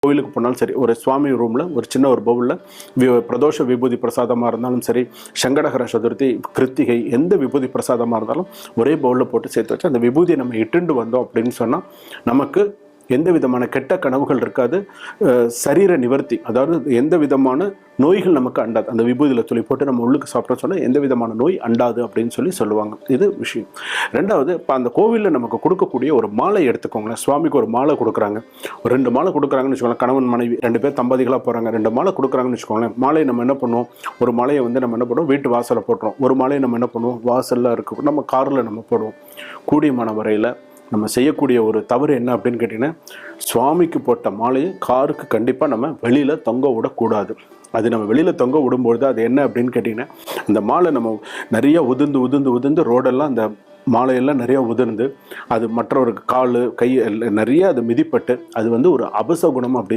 கோவிலுக்கு போனாலும் சரி, ஒரு சுவாமி ரூமில் ஒரு சின்ன ஒரு பவுலில் பிரதோஷ விபூதி பிரசாதமாக இருந்தாலும் சரி, சங்கடகர சதுர்த்தி, கிருத்திகை, எந்த விபூதி பிரசாதமாக இருந்தாலும் ஒரே பவுலில் போட்டு சேர்த்து வச்சு அந்த விபூதியை நம்ம இட்டுண்டு வந்தோம் அப்படின்னு சொன்னால் நமக்கு எந்த விதமான கெட்ட கனவுகள் இருக்காது. சரீர நிவர்த்தி, அதாவது எந்த விதமான நோய்கள் நமக்கு அண்டாது. அந்த விபூதியில் துளி போட்டு நம்ம உள்ளுக்கு சாப்பிட்டோம் சொன்னால் எந்த விதமான நோய் அண்டாது அப்படின்னு சொல்லுவாங்க. இது விஷயம். ரெண்டாவது, இப்போ அந்த கோவிலில் நமக்கு கொடுக்கக்கூடிய ஒரு மாலை எடுத்துக்கோங்களேன். சுவாமிக்கு ஒரு மாலை கொடுக்குறாங்க, ஒரு 2 மாலை கொடுக்குறாங்கன்னு வச்சுக்கோங்களேன். கணவன் மனைவி 2 பேர் தம்பதிகளாக போகிறாங்க, 2 மாலை கொடுக்குறாங்கன்னு வச்சுக்கோங்களேன். மாலையை நம்ம என்ன பண்ணுவோம், ஒரு மாலையை நம்ம என்ன பண்ணுவோம், வீட்டு வாசலில் போட்டுருவோம். ஒரு மாலையை நம்ம என்ன பண்ணுவோம், வாசலில் இருக்க நம்ம காரில் நம்ம போடுவோம். கூடியமான வரையில் நம்ம செய்யக்கூடிய ஒரு தவறு என்ன அப்படின்னு கேட்டிங்கன்னா, சுவாமிக்கு போட்ட மாலையை காருக்கு கண்டிப்பாக நம்ம வெளியில் தொங்க விடக்கூடாது. அது நம்ம வெளியில் தொங்க விடும்பொழுது அது என்ன அப்படின்னு கேட்டிங்கன்னா, அந்த மாலை நம்ம நிறைய உதிர்ந்து ரோடெல்லாம் அந்த மாலையெல்லாம் நிறைய உதிர்ந்து அது மற்றவருக்கு கால் கை நிறைய அது மிதிப்பட்டு அது ஒரு அபசகுணம் அப்படின்னு